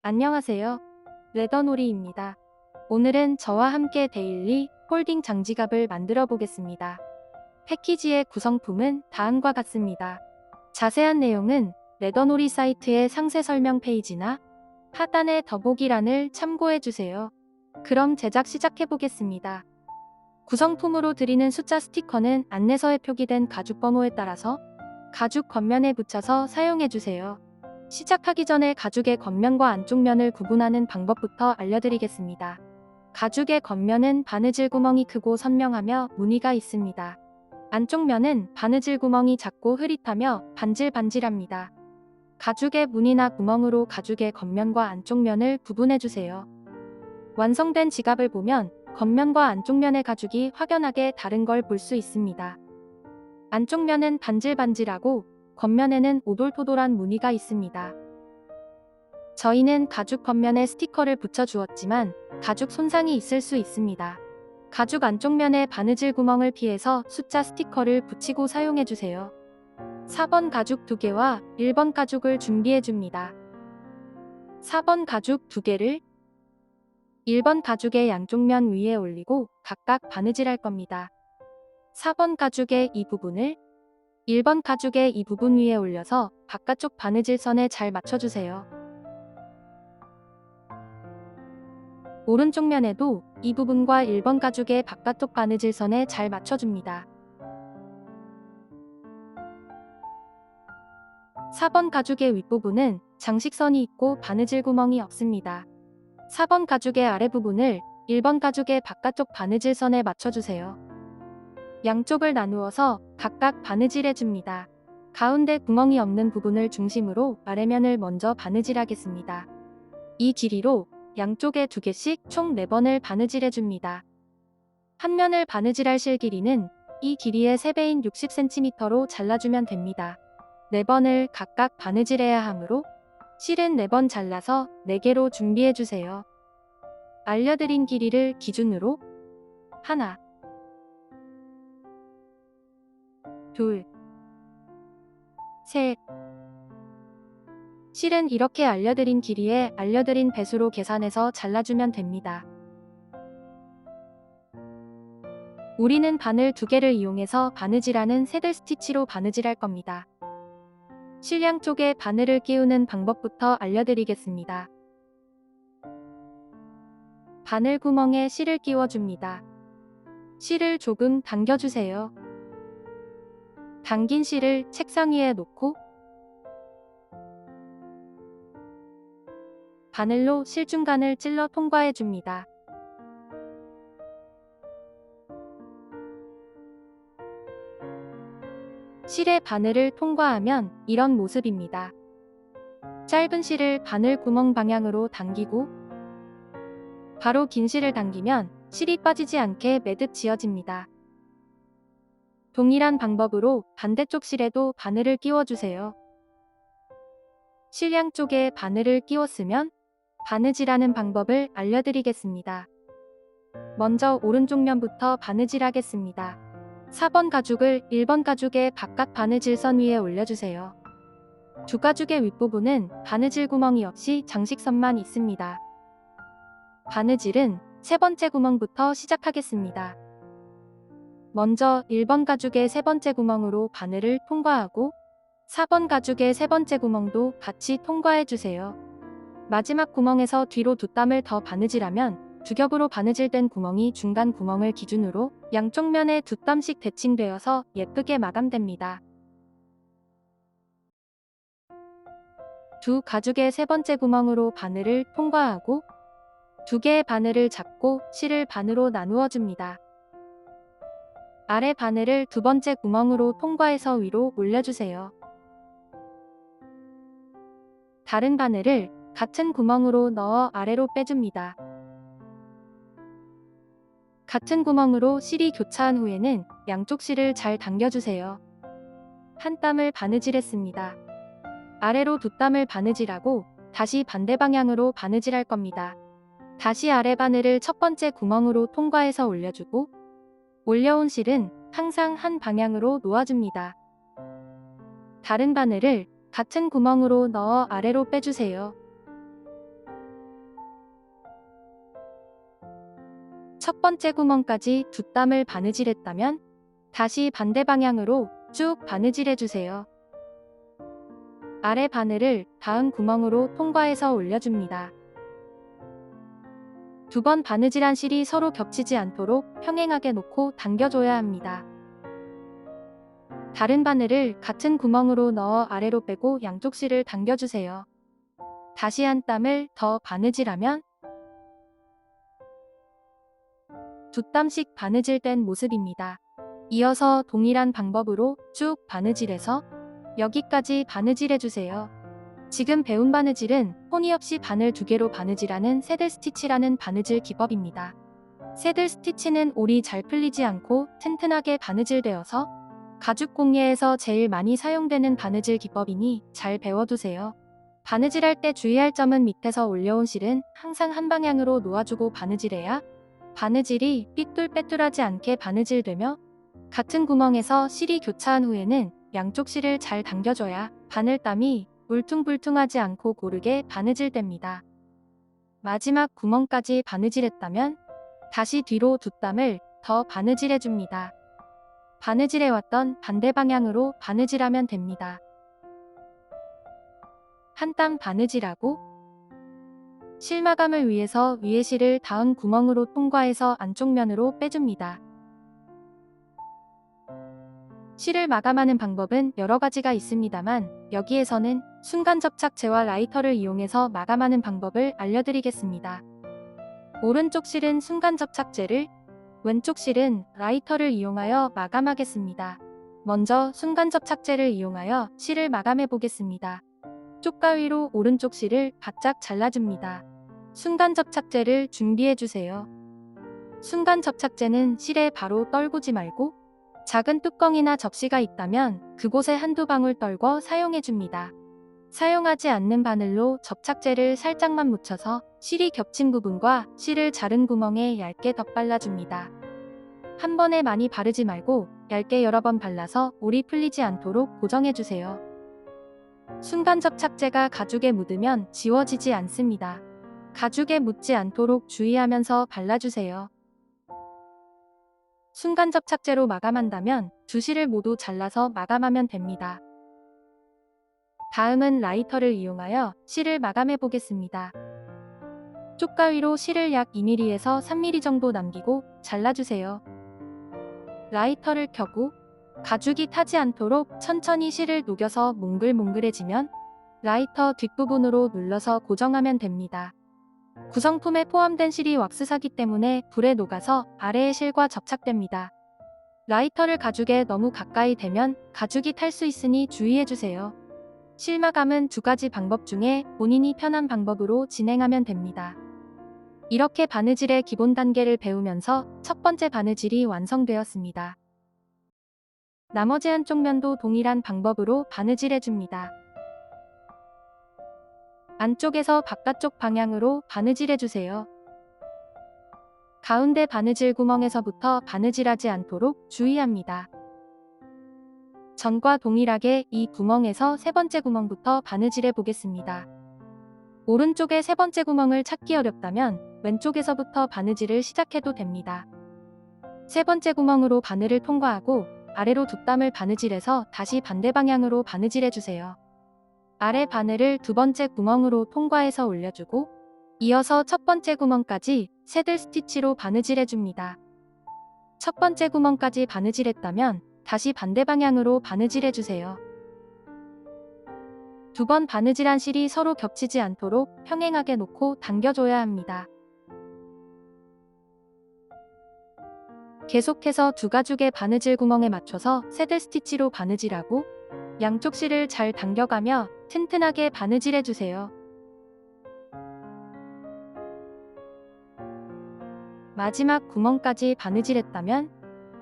안녕하세요. 레더놀이입니다. 오늘은 저와 함께 데일리 폴딩 장지갑을 만들어 보겠습니다. 패키지의 구성품은 다음과 같습니다. 자세한 내용은 레더놀이 사이트의 상세 설명 페이지나 하단의 더보기란을 참고해 주세요. 그럼 제작 시작해 보겠습니다. 구성품으로 드리는 숫자 스티커는 안내서에 표기된 가죽 번호에 따라서 가죽 겉면에 붙여서 사용해 주세요. 시작하기 전에 가죽의 겉면과 안쪽 면을 구분하는 방법부터 알려드리겠습니다. 가죽의 겉면은 바느질 구멍이 크고 선명하며 무늬가 있습니다. 안쪽 면은 바느질 구멍이 작고 흐릿하며 반질반질합니다. 가죽의 무늬나 구멍으로 가죽의 겉면과 안쪽 면을 구분해주세요. 완성된 지갑을 보면 겉면과 안쪽 면의 가죽이 확연하게 다른 걸 볼 수 있습니다. 안쪽 면은 반질반질하고 겉면에는 오돌토돌한 무늬가 있습니다. 저희는 가죽 겉면에 스티커를 붙여주었지만 가죽 손상이 있을 수 있습니다. 가죽 안쪽 면에 바느질 구멍을 피해서 숫자 스티커를 붙이고 사용해주세요. 4번 가죽 2개와 1번 가죽을 준비해줍니다. 4번 가죽 2개를 1번 가죽의 양쪽 면 위에 올리고 각각 바느질할 겁니다. 4번 가죽의 이 부분을 1번 가죽의 이 부분 위에 올려서 바깥쪽 바느질선에 잘 맞춰주세요. 오른쪽 면에도 이 부분과 1번 가죽의 바깥쪽 바느질선에 잘 맞춰줍니다. 4번 가죽의 윗부분은 장식선이 있고 바느질 구멍이 없습니다. 4번 가죽의 아래부분을 1번 가죽의 바깥쪽 바느질선에 맞춰주세요. 양쪽을 나누어서 각각 바느질해줍니다. 가운데 구멍이 없는 부분을 중심으로 아래면을 먼저 바느질하겠습니다. 이 길이로 양쪽에 2개씩 총 4번을 바느질해줍니다. 한 면을 바느질할 실 길이는 이 길이의 3배인 60cm로 잘라주면 됩니다. 4번을 각각 바느질해야 하므로 실은 4번 잘라서 4개로 준비해주세요. 알려드린 길이를 기준으로 하나, 둘, 셋. 실은 이렇게 알려드린 길이에 알려드린 배수로 계산해서 잘라주면 됩니다. 우리는 바늘 2개를 이용해서 바느질하는 새들 스티치로 바느질할 겁니다. 실 양쪽에 바늘을 끼우는 방법부터 알려드리겠습니다. 바늘 구멍에 실을 끼워줍니다. 실을 조금 당겨주세요. 당긴 실을 책상 위에 놓고 바늘로 실 중간을 찔러 통과해줍니다. 실의 바늘을 통과하면 이런 모습입니다. 짧은 실을 바늘 구멍 방향으로 당기고 바로 긴 실을 당기면 실이 빠지지 않게 매듭 지어집니다. 동일한 방법으로 반대쪽 실에도 바늘을 끼워주세요. 실 양쪽에 바늘을 끼웠으면 바느질하는 방법을 알려드리겠습니다. 먼저 오른쪽 면부터 바느질하겠습니다. 4번 가죽을 1번 가죽의 바깥 바느질선 위에 올려주세요. 두 가죽의 윗부분은 바느질 구멍이 없이 장식선만 있습니다. 바느질은 세 번째 구멍부터 시작하겠습니다. 먼저 1번 가죽의 세 번째 구멍으로 바늘을 통과하고 4번 가죽의 세 번째 구멍도 같이 통과해주세요. 마지막 구멍에서 뒤로 2땀을 더 바느질하면 두 겹으로 바느질된 구멍이 중간 구멍을 기준으로 양쪽 면에 2땀씩 대칭되어서 예쁘게 마감됩니다. 두 가죽의 세 번째 구멍으로 바늘을 통과하고 2개의 바늘을 잡고 실을 반으로 나누어 줍니다. 아래 바늘을 2번째 구멍으로 통과해서 위로 올려주세요. 다른 바늘을 같은 구멍으로 넣어 아래로 빼줍니다. 같은 구멍으로 실이 교차한 후에는 양쪽 실을 잘 당겨주세요. 한 땀을 바느질했습니다. 아래로 2땀을 바느질하고 다시 반대 방향으로 바느질할 겁니다. 다시 아래 바늘을 첫 번째 구멍으로 통과해서 올려주고 올려온 실은 항상 한 방향으로 놓아줍니다. 다른 바늘을 같은 구멍으로 넣어 아래로 빼주세요. 첫 번째 구멍까지 두 땀을 바느질했다면 다시 반대 방향으로 쭉 바느질해주세요. 아래 바늘을 다음 구멍으로 통과해서 올려줍니다. 두 번 바느질한 실이 서로 겹치지 않도록 평행하게 놓고 당겨줘야 합니다. 다른 바늘을 같은 구멍으로 넣어 아래로 빼고 양쪽 실을 당겨주세요. 다시 한 땀을 더 바느질하면 두 땀씩 바느질된 모습입니다. 이어서 동일한 방법으로 쭉 바느질해서 여기까지 바느질해주세요. 지금 배운 바느질은 호니 없이 바늘 2개로 바느질하는 새들 스티치라는 바느질 기법입니다. 새들 스티치는 올이 잘 풀리지 않고 튼튼하게 바느질되어서 가죽 공예에서 제일 많이 사용되는 바느질 기법이니 잘 배워두세요. 바느질할 때 주의할 점은 밑에서 올려온 실은 항상 한 방향으로 놓아주고 바느질해야 바느질이 삐뚤빼뚤하지 않게 바느질되며 같은 구멍에서 실이 교차한 후에는 양쪽 실을 잘 당겨줘야 바늘땀이 울퉁불퉁하지 않고 고르게 바느질됩니다. 마지막 구멍까지 바느질했다면 다시 뒤로 두 땀을 더 바느질해줍니다. 바느질해왔던 반대 방향으로 바느질하면 됩니다. 한 땀 바느질하고 실 마감을 위해서 위에 실을 다음 구멍으로 통과해서 안쪽 면으로 빼줍니다. 실을 마감하는 방법은 여러 가지가 있습니다만 여기에서는 순간 접착제와 라이터를 이용해서 마감하는 방법을 알려드리겠습니다. 오른쪽 실은 순간 접착제를, 왼쪽 실은 라이터를 이용하여 마감하겠습니다. 먼저 순간 접착제를 이용하여 실을 마감해 보겠습니다. 쪽가위로 오른쪽 실을 바짝 잘라줍니다. 순간 접착제를 준비해주세요. 순간 접착제는 실에 바로 떨구지 말고 작은 뚜껑이나 접시가 있다면 그곳에 한두 방울 떨궈 사용해줍니다. 사용하지 않는 바늘로 접착제를 살짝만 묻혀서 실이 겹친 부분과 실을 자른 구멍에 얇게 덧발라줍니다. 한 번에 많이 바르지 말고 얇게 여러 번 발라서 올이 풀리지 않도록 고정해주세요. 순간 접착제가 가죽에 묻으면 지워지지 않습니다. 가죽에 묻지 않도록 주의하면서 발라주세요. 순간 접착제로 마감한다면 두 실을 모두 잘라서 마감하면 됩니다. 다음은 라이터를 이용하여 실을 마감해 보겠습니다. 쪽가위로 실을 약 2mm에서 3mm 정도 남기고 잘라주세요. 라이터를 켜고 가죽이 타지 않도록 천천히 실을 녹여서 몽글몽글해지면 라이터 뒷부분으로 눌러서 고정하면 됩니다. 구성품에 포함된 실이 왁스사기 때문에 불에 녹아서 아래의 실과 접착됩니다. 라이터를 가죽에 너무 가까이 대면 가죽이 탈 수 있으니 주의해주세요. 실 마감은 두 가지 방법 중에 본인이 편한 방법으로 진행하면 됩니다. 이렇게 바느질의 기본 단계를 배우면서 첫 번째 바느질이 완성되었습니다. 나머지 한쪽 면도 동일한 방법으로 바느질해줍니다. 안쪽에서 바깥쪽 방향으로 바느질해주세요. 가운데 바느질 구멍에서부터 바느질하지 않도록 주의합니다. 전과 동일하게 이 구멍에서 세 번째 구멍부터 바느질해 보겠습니다. 오른쪽의 세 번째 구멍을 찾기 어렵다면 왼쪽에서부터 바느질을 시작해도 됩니다. 세 번째 구멍으로 바늘을 통과하고 아래로 두 땀을 바느질해서 다시 반대 방향으로 바느질해주세요. 아래 바늘을 두 번째 구멍으로 통과해서 올려주고 이어서 첫 번째 구멍까지 새들 스티치로 바느질해줍니다. 첫 번째 구멍까지 바느질했다면 다시 반대 방향으로 바느질해주세요. 두 번 바느질한 실이 서로 겹치지 않도록 평행하게 놓고 당겨줘야 합니다. 계속해서 두 가죽의 바느질 구멍에 맞춰서 새들 스티치로 바느질하고 양쪽 실을 잘 당겨가며 튼튼하게 바느질해주세요. 마지막 구멍까지 바느질했다면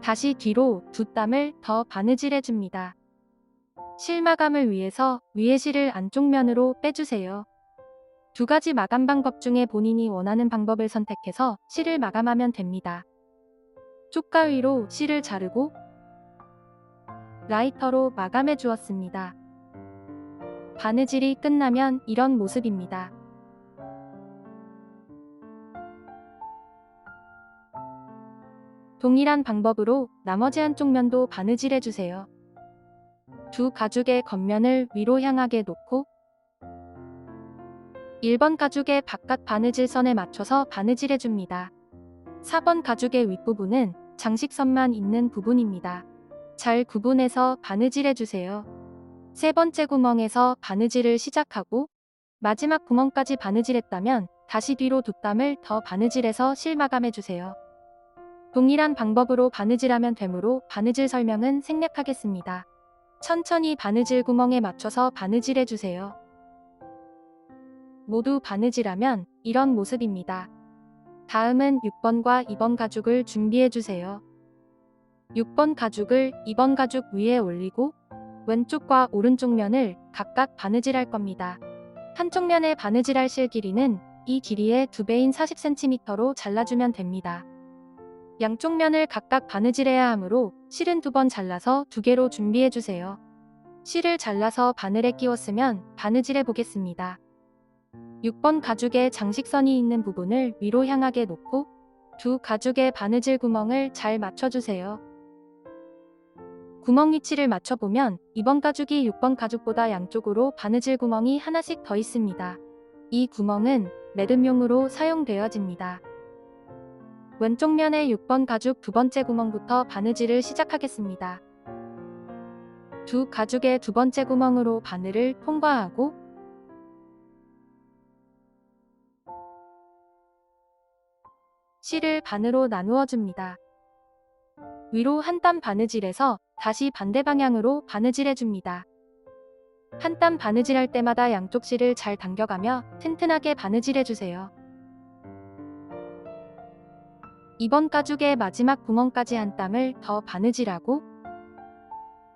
다시 뒤로 두 땀을 더 바느질해줍니다. 실 마감을 위해서 위에 실을 안쪽 면으로 빼주세요. 두 가지 마감 방법 중에 본인이 원하는 방법을 선택해서 실을 마감하면 됩니다. 쪽가위로 실을 자르고 라이터로 마감해 주었습니다. 바느질이 끝나면 이런 모습입니다. 동일한 방법으로 나머지 한쪽 면도 바느질해주세요. 두 가죽의 겉면을 위로 향하게 놓고 1번 가죽의 바깥 바느질선에 맞춰서 바느질해줍니다. 4번 가죽의 윗부분은 장식선만 있는 부분입니다. 잘 구분해서 바느질해주세요. 세 번째 구멍에서 바느질을 시작하고 마지막 구멍까지 바느질했다면 다시 뒤로 2땀을 더 바느질해서 실 마감해주세요. 동일한 방법으로 바느질하면 되므로 바느질 설명은 생략하겠습니다. 천천히 바느질 구멍에 맞춰서 바느질해주세요. 모두 바느질하면 이런 모습입니다. 다음은 6번과 2번 가죽을 준비해주세요. 6번 가죽을 2번 가죽 위에 올리고 왼쪽과 오른쪽 면을 각각 바느질할 겁니다. 한쪽 면에 바느질할 실 길이는 이 길이의 2배인 40cm로 잘라주면 됩니다. 양쪽 면을 각각 바느질해야 하므로 실은 2번 잘라서 2개로 준비해주세요. 실을 잘라서 바늘에 끼웠으면 바느질해 보겠습니다. 6번 가죽에 장식선이 있는 부분을 위로 향하게 놓고 두 가죽의 바느질 구멍을 잘 맞춰주세요. 구멍 위치를 맞춰보면 2번 가죽이 6번 가죽보다 양쪽으로 바느질 구멍이 하나씩 더 있습니다. 이 구멍은 매듭용으로 사용되어집니다. 왼쪽 면의 6번 가죽 2번째 구멍부터 바느질을 시작하겠습니다. 두 가죽의 2번째 구멍으로 바늘을 통과하고 실을 반으로 나누어 줍니다. 위로 한 땀 바느질해서 다시 반대 방향으로 바느질해 줍니다. 한 땀 바느질할 때마다 양쪽 실을 잘 당겨가며 튼튼하게 바느질해 주세요. 2번 가죽의 마지막 구멍까지 한 땀을 더 바느질하고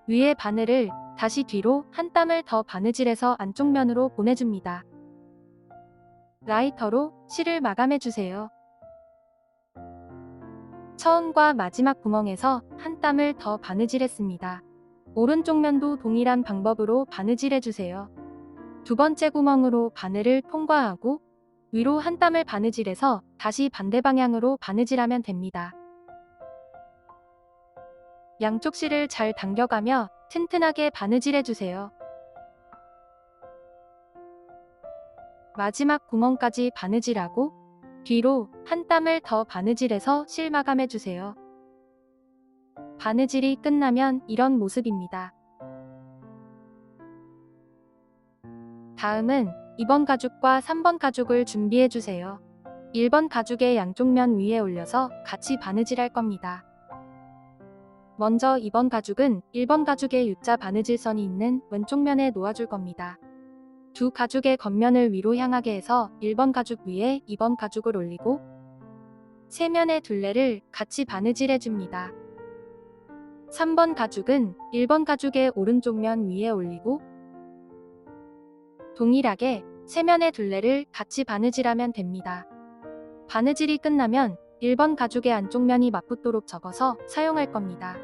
위에 바늘을 다시 뒤로 한 땀을 더 바느질해서 안쪽 면으로 보내줍니다. 라이터로 실을 마감해 주세요. 처음과 마지막 구멍에서 한 땀을 더 바느질했습니다. 오른쪽 면도 동일한 방법으로 바느질해주세요. 두 번째 구멍으로 바늘을 통과하고 위로 한 땀을 바느질해서 다시 반대 방향으로 바느질하면 됩니다. 양쪽 실을 잘 당겨가며 튼튼하게 바느질해주세요. 마지막 구멍까지 바느질하고 뒤로 한 땀을 더 바느질해서 실 마감해주세요. 바느질이 끝나면 이런 모습입니다. 다음은 2번 가죽과 3번 가죽을 준비해주세요. 1번 가죽의 양쪽 면 위에 올려서 같이 바느질할 겁니다. 먼저 2번 가죽은 1번 가죽의 U자 바느질선이 있는 왼쪽 면에 놓아줄 겁니다. 두 가죽의 겉면을 위로 향하게 해서 1번 가죽 위에 2번 가죽을 올리고 세 면의 둘레를 같이 바느질해줍니다. 3번 가죽은 1번 가죽의 오른쪽 면 위에 올리고 동일하게 세 면의 둘레를 같이 바느질하면 됩니다. 바느질이 끝나면 1번 가죽의 안쪽 면이 맞붙도록 접어서 사용할 겁니다.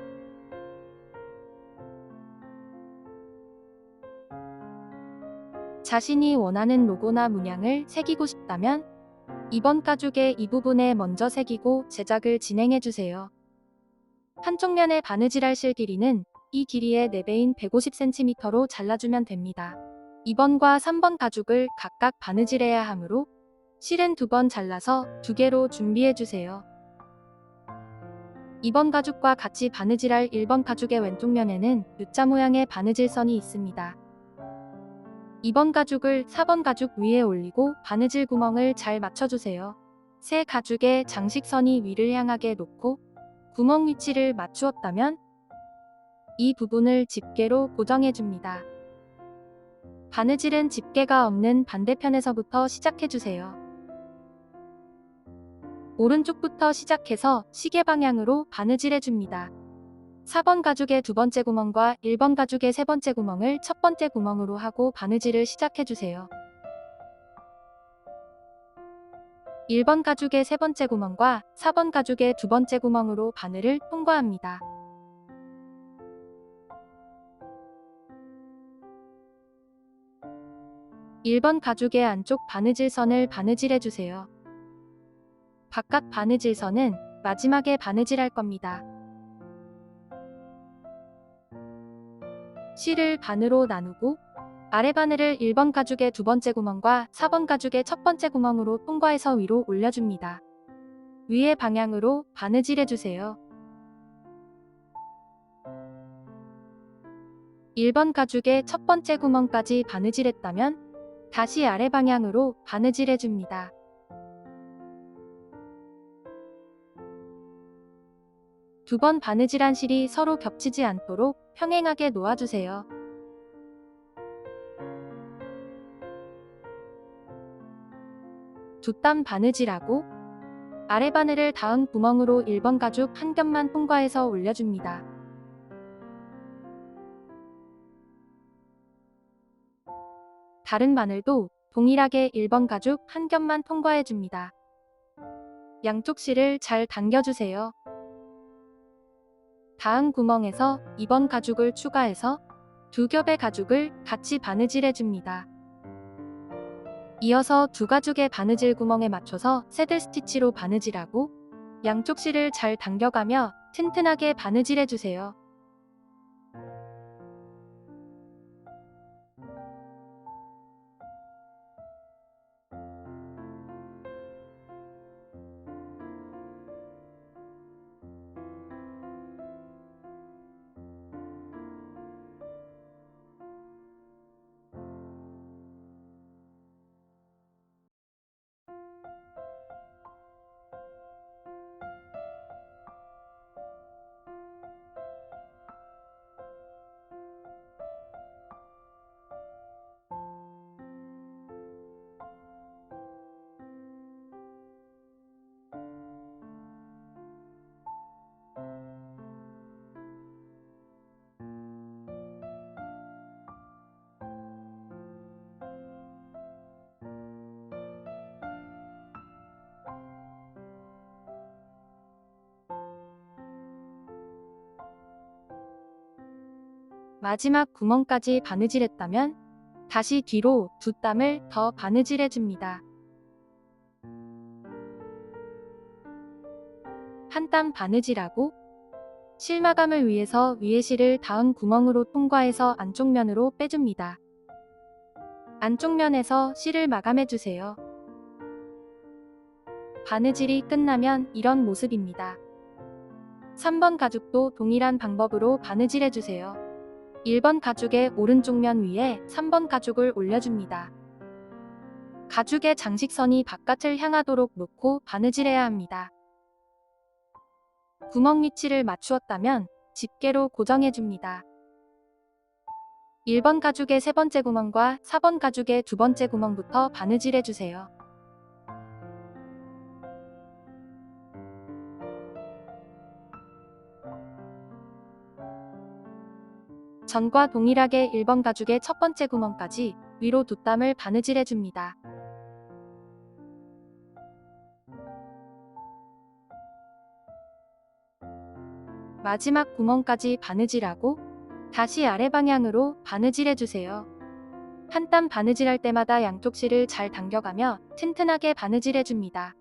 자신이 원하는 로고나 문양을 새기고 싶다면 2번 가죽의 이 부분에 먼저 새기고 제작을 진행해주세요. 한쪽 면에 바느질할 실 길이는 이 길이의 4배인 150cm로 잘라주면 됩니다. 2번과 3번 가죽을 각각 바느질해야 하므로 실은 2번 잘라서 2개로 준비해주세요. 2번 가죽과 같이 바느질할 1번 가죽의 왼쪽 면에는 U자 모양의 바느질선이 있습니다. 2번 가죽을 4번 가죽 위에 올리고 바느질 구멍을 잘 맞춰주세요. 새 가죽의 장식선이 위를 향하게 놓고 구멍 위치를 맞추었다면 이 부분을 집게로 고정해줍니다. 바느질은 집게가 없는 반대편에서부터 시작해주세요. 오른쪽부터 시작해서 시계 방향으로 바느질해줍니다. 4번 가죽의 2번째 구멍과 1번 가죽의 3번째 구멍을 첫 번째 구멍으로 하고 바느질을 시작해주세요. 1번 가죽의 3번째 구멍과 4번 가죽의 2번째 구멍으로 바늘을 통과합니다. (1번) 가죽의 안쪽 바느질선을 바느질해주세요. 바깥 바느질선은 마지막에 바느질할 겁니다. 실을 반으로 나누고 아래 바늘을 1번 가죽의 두 번째 구멍과 4번 가죽의 첫 번째 구멍으로 통과해서 위로 올려줍니다. 위의 방향으로 바느질해주세요. 1번 가죽의 첫 번째 구멍까지 바느질했다면 다시 아래 방향으로 바느질해줍니다. 두 번 바느질한 실이 서로 겹치지 않도록 평행하게 놓아주세요. 두 땀 바느질하고 아래 바늘을 닿은 구멍으로 1번 가죽 한 겹만 통과해서 올려줍니다. 다른 바늘도 동일하게 1번 가죽 한 겹만 통과해줍니다. 양쪽 실을 잘 당겨주세요. 닿은 구멍에서 2번 가죽을 추가해서 두 겹의 가죽을 같이 바느질해줍니다. 이어서 두 가죽의 바느질 구멍에 맞춰서 새들 스티치로 바느질하고 양쪽 실을 잘 당겨가며 튼튼하게 바느질해주세요. 마지막 구멍까지 바느질했다면 다시 뒤로 두 땀을 더 바느질해줍니다. 한 땀 바느질하고 실 마감을 위해서 위에 실을 닿은 구멍으로 통과해서 안쪽 면으로 빼줍니다. 안쪽 면에서 실을 마감해주세요. 바느질이 끝나면 이런 모습입니다. 3번 가죽도 동일한 방법으로 바느질해주세요. 1번 가죽의 오른쪽 면 위에 3번 가죽을 올려줍니다. 가죽의 장식선이 바깥을 향하도록 놓고 바느질해야 합니다. 구멍 위치를 맞추었다면 집게로 고정해줍니다. 1번 가죽의 세 번째 구멍과 4번 가죽의 두 번째 구멍부터 바느질해주세요. 전과 동일하게 1번 가죽의 첫 번째 구멍까지 위로 두 땀을 바느질해줍니다. 마지막 구멍까지 바느질하고 다시 아래 방향으로 바느질해주세요. 한 땀 바느질할 때마다 양쪽 실을 잘 당겨가며 튼튼하게 바느질해줍니다.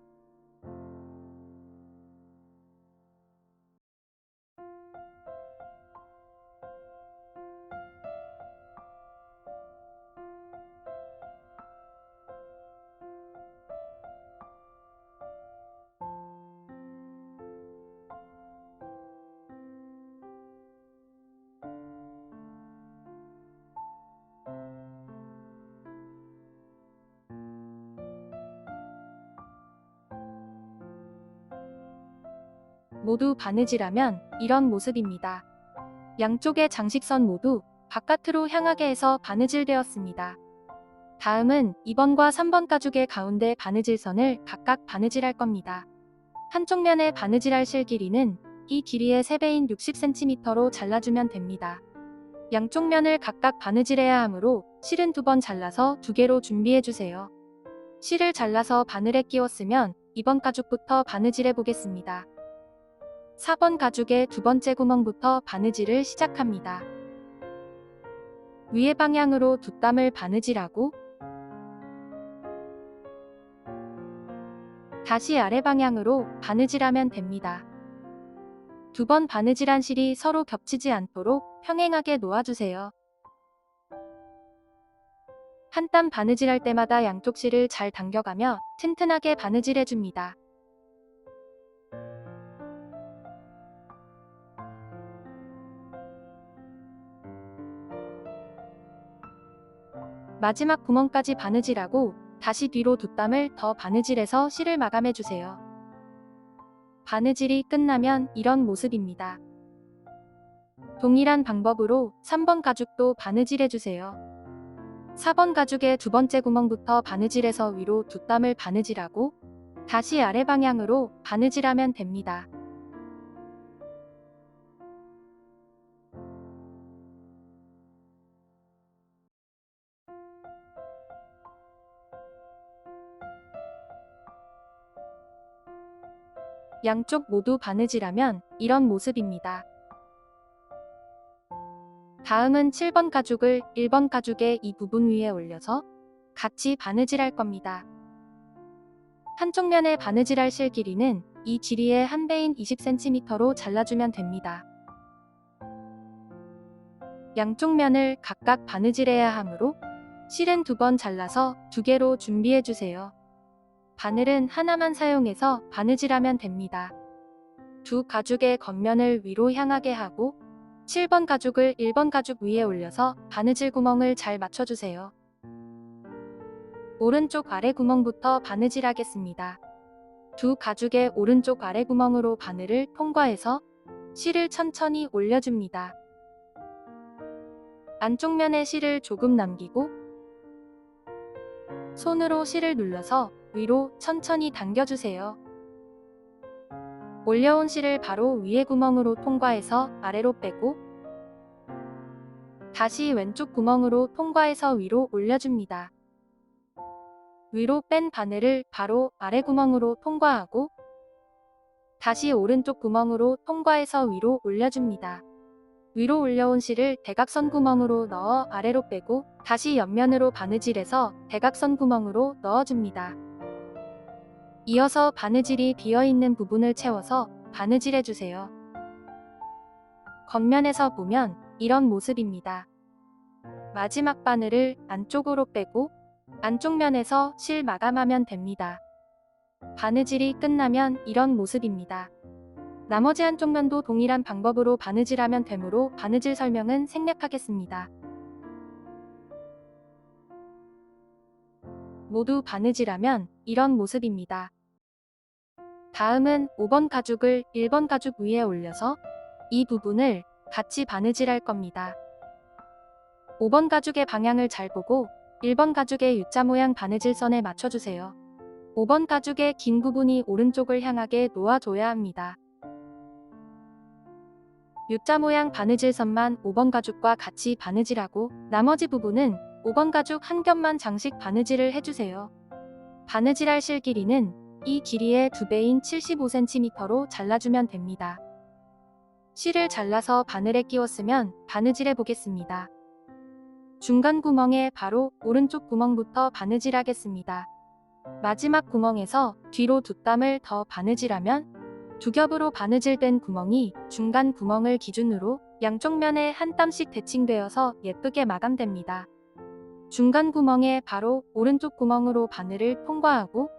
모두 바느질하면 이런 모습입니다. 양쪽의 장식선 모두 바깥으로 향하게 해서 바느질되었습니다. 다음은 2번과 3번 가죽의 가운데 바느질선을 각각 바느질할 겁니다. 한쪽 면에 바느질할 실 길이는 이 길이의 3배인 60cm로 잘라주면 됩니다. 양쪽 면을 각각 바느질해야 하므로 실은 2번 잘라서 2개로 준비해주세요. 실을 잘라서 바늘에 끼웠으면 2번 가죽부터 바느질해 보겠습니다. 4번 가죽의 두 번째 구멍부터 바느질을 시작합니다. 위의 방향으로 두 땀을 바느질하고 다시 아래 방향으로 바느질하면 됩니다. 두 번 바느질한 실이 서로 겹치지 않도록 평행하게 놓아주세요. 한 땀 바느질할 때마다 양쪽 실을 잘 당겨가며 튼튼하게 바느질해줍니다. 마지막 구멍까지 바느질하고 다시 뒤로 두 땀을 더 바느질해서 실을 마감해주세요. 바느질이 끝나면 이런 모습입니다. 동일한 방법으로 3번 가죽도 바느질해주세요. 4번 가죽의 두 번째 구멍부터 바느질해서 위로 두 땀을 바느질하고 다시 아래 방향으로 바느질하면 됩니다. 양쪽 모두 바느질하면 이런 모습입니다. 다음은 7번 가죽을 1번 가죽의 이 부분 위에 올려서 같이 바느질할 겁니다. 한쪽 면에 바느질할 실 길이는 이 길이의 한 배인 20cm로 잘라주면 됩니다. 양쪽 면을 각각 바느질해야 하므로 실은 두 번 잘라서 두 개로 준비해주세요. 바늘은 하나만 사용해서 바느질하면 됩니다. 두 가죽의 겉면을 위로 향하게 하고 7번 가죽을 1번 가죽 위에 올려서 바느질 구멍을 잘 맞춰주세요. 오른쪽 아래 구멍부터 바느질하겠습니다. 두 가죽의 오른쪽 아래 구멍으로 바늘을 통과해서 실을 천천히 올려줍니다. 안쪽 면에 실을 조금 남기고 손으로 실을 눌러서 위로 천천히 당겨주세요. 올려온 실을 바로 위에 구멍으로 통과해서 아래로 빼고 다시 왼쪽 구멍으로 통과해서 위로 올려줍니다. 위로 뺀 바늘을 바로 아래 구멍으로 통과하고 다시 오른쪽 구멍으로 통과해서 위로 올려줍니다. 위로 올려온 실을 대각선 구멍으로 넣어 아래로 빼고 다시 옆면으로 바느질해서 대각선 구멍으로 넣어줍니다. 이어서 바느질이 비어있는 부분을 채워서 바느질해주세요. 겉면에서 보면 이런 모습입니다. 마지막 바늘을 안쪽으로 빼고 안쪽 면에서 실 마감하면 됩니다. 바느질이 끝나면 이런 모습입니다. 나머지 한쪽 면도 동일한 방법으로 바느질하면 되므로 바느질 설명은 생략하겠습니다. 모두 바느질하면 이런 모습입니다. 다음은 5번 가죽을 1번 가죽 위에 올려서 이 부분을 같이 바느질할 겁니다. 5번 가죽의 방향을 잘 보고 1번 가죽의 U자 모양 바느질선에 맞춰주세요. 5번 가죽의 긴 부분이 오른쪽을 향하게 놓아줘야 합니다. U자 모양 바느질선만 5번 가죽과 같이 바느질하고 나머지 부분은 5번 가죽 한 겹만 장식 바느질을 해주세요. 바느질할 실 길이는 이 길이의 2배인 75cm로 잘라주면 됩니다. 실을 잘라서 바늘에 끼웠으면 바느질해 보겠습니다. 중간 구멍에 바로 오른쪽 구멍부터 바느질하겠습니다. 마지막 구멍에서 뒤로 두 땀을 더 바느질하면 두 겹으로 바느질된 구멍이 중간 구멍을 기준으로 양쪽 면에 한 땀씩 대칭되어서 예쁘게 마감됩니다. 중간 구멍에 바로 오른쪽 구멍으로 바늘을 통과하고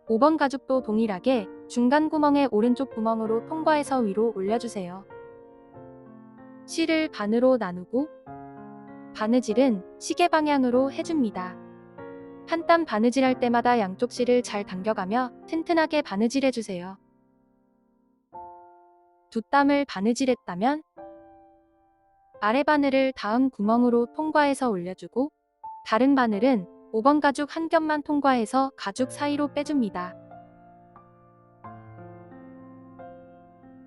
5번 가죽도 동일하게 중간 구멍의 오른쪽 구멍으로 통과해서 위로 올려주세요. 실을 반으로 나누고 바느질은 시계 방향으로 해줍니다. 한 땀 바느질할 때마다 양쪽 실을 잘 당겨가며 튼튼하게 바느질해주세요. 두 땀을 바느질했다면 아래 바늘을 다음 구멍으로 통과해서 올려주고 다른 바늘은 5번 가죽 한 겹만 통과해서 가죽 사이로 빼줍니다.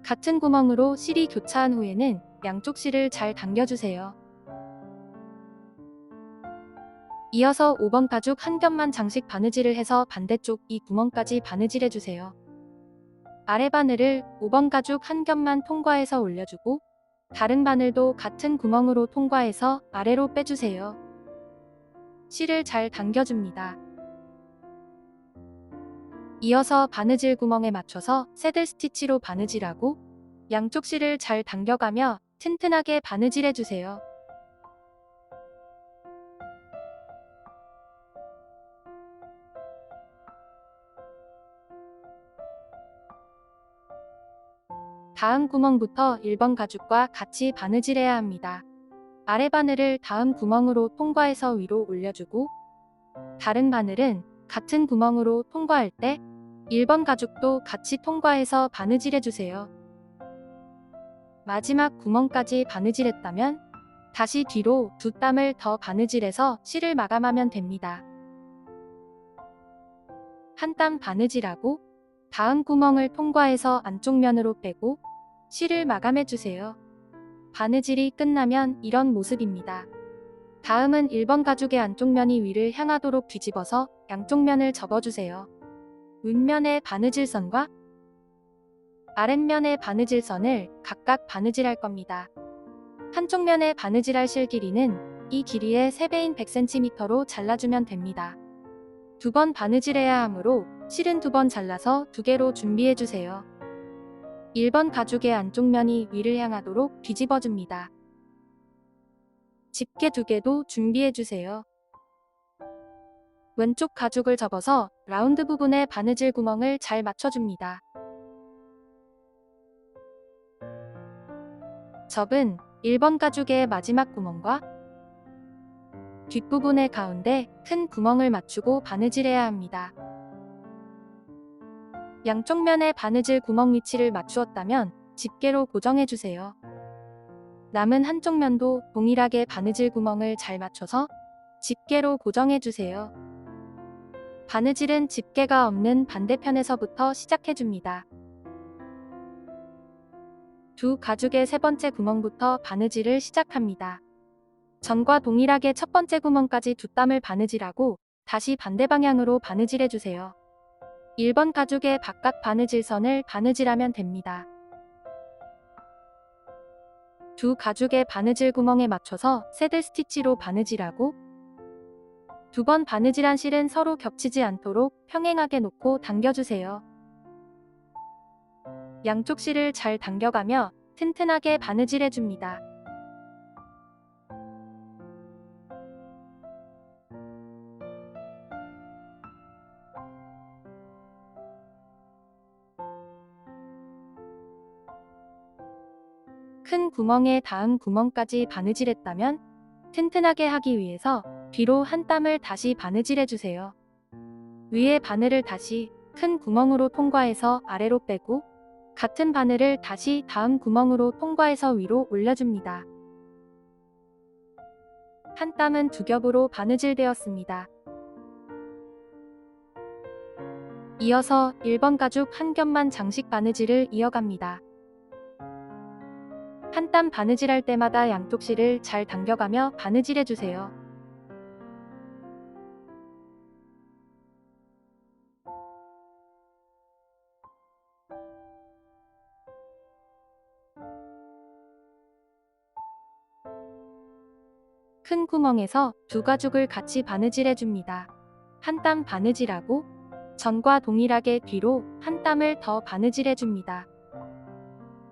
같은 구멍으로 실이 교차한 후에는 양쪽 실을 잘 당겨주세요. 이어서 5번 가죽 한 겹만 장식 바느질을 해서 반대쪽 이 구멍까지 바느질해주세요. 아래 바늘을 5번 가죽 한 겹만 통과해서 올려주고 다른 바늘도 같은 구멍으로 통과해서 아래로 빼주세요. 실을 잘 당겨줍니다. 이어서 바느질 구멍에 맞춰서 새들 스티치로 바느질하고 양쪽 실을 잘 당겨가며 튼튼하게 바느질해주세요. 다음 구멍부터 1번 가죽과 같이 바느질해야 합니다. 아래 바늘을 다음 구멍으로 통과해서 위로 올려주고 다른 바늘은 같은 구멍으로 통과할 때 1번 가죽도 같이 통과해서 바느질해주세요. 마지막 구멍까지 바느질했다면 다시 뒤로 2땀을 더 바느질해서 실을 마감하면 됩니다. 한 땀 바느질하고 다음 구멍을 통과해서 안쪽 면으로 빼고 실을 마감해주세요. 바느질이 끝나면 이런 모습입니다. 다음은 1번 가죽의 안쪽 면이 위를 향하도록 뒤집어서 양쪽 면을 접어주세요. 윗면의 바느질선과 아랫면의 바느질선을 각각 바느질할 겁니다. 한쪽 면의 바느질할 실 길이는 이 길이의 3배인 100cm로 잘라주면 됩니다. 2번 바느질해야 하므로 실은 2번 잘라서 2개로 준비해주세요. 1번 가죽의 안쪽 면이 위를 향하도록 뒤집어줍니다. 집게 2개도 준비해주세요. 왼쪽 가죽을 접어서 라운드 부분에 바느질 구멍을 잘 맞춰줍니다. 접은 1번 가죽의 마지막 구멍과 뒷부분의 가운데 큰 구멍을 맞추고 바느질해야 합니다. 양쪽 면의 바느질 구멍 위치를 맞추었다면 집게로 고정해주세요. 남은 한쪽 면도 동일하게 바느질 구멍을 잘 맞춰서 집게로 고정해주세요. 바느질은 집게가 없는 반대편에서부터 시작해줍니다. 두 가죽의 3번째 구멍부터 바느질을 시작합니다. 전과 동일하게 첫 번째 구멍까지 2땀을 바느질하고 다시 반대 방향으로 바느질해주세요. 1번 가죽의 바깥 바느질선을 바느질하면 됩니다. 두 가죽의 바느질 구멍에 맞춰서 새들 스티치로 바느질하고 2번 바느질한 실은 서로 겹치지 않도록 평행하게 놓고 당겨주세요. 양쪽 실을 잘 당겨가며 튼튼하게 바느질해줍니다. 큰 구멍에 닿은 구멍까지 바느질했다면 튼튼하게 하기 위해서 뒤로 한 땀을 다시 바느질해주세요. 위에 바늘을 다시 큰 구멍으로 통과해서 아래로 빼고 같은 바늘을 다시 다음 구멍으로 통과해서 위로 올려줍니다. 한 땀은 2겹으로 바느질되었습니다. 이어서 1번 가죽 한 겹만 장식 바느질을 이어갑니다. 한 땀 바느질할 때마다 양쪽 실을 잘 당겨가며 바느질해주세요. 큰 구멍에서 두 가죽을 같이 바느질해줍니다. 한 땀 바느질하고 전과 동일하게 뒤로 한 땀을 더 바느질해줍니다.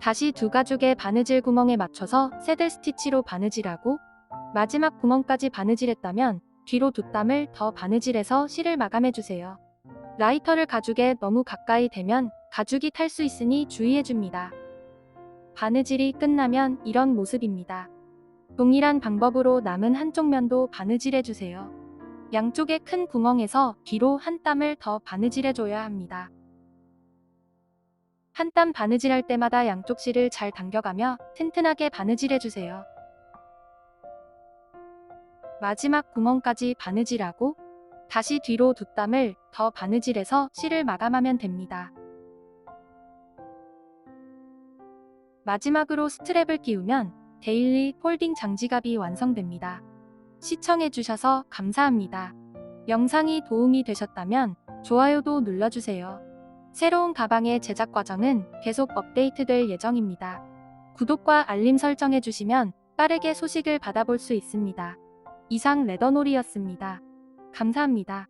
다시 두 가죽의 바느질 구멍에 맞춰서 새들 스티치로 바느질하고 마지막 구멍까지 바느질했다면 뒤로 2땀을 더 바느질해서 실을 마감해주세요. 라이터를 가죽에 너무 가까이 대면 가죽이 탈 수 있으니 주의해줍니다. 바느질이 끝나면 이런 모습입니다. 동일한 방법으로 남은 한쪽 면도 바느질해주세요. 양쪽의 큰 구멍에서 뒤로 한 땀을 더 바느질해줘야 합니다. 한 땀 바느질할 때마다 양쪽 실을 잘 당겨가며 튼튼하게 바느질해주세요. 마지막 구멍까지 바느질하고 다시 뒤로 2땀을 더 바느질해서 실을 마감하면 됩니다. 마지막으로 스트랩을 끼우면 데일리 폴딩 장지갑이 완성됩니다. 시청해주셔서 감사합니다. 영상이 도움이 되셨다면 좋아요도 눌러주세요. 새로운 가방의 제작 과정은 계속 업데이트될 예정입니다. 구독과 알림 설정해주시면 빠르게 소식을 받아볼 수 있습니다. 이상 레더놀이였습니다. 감사합니다.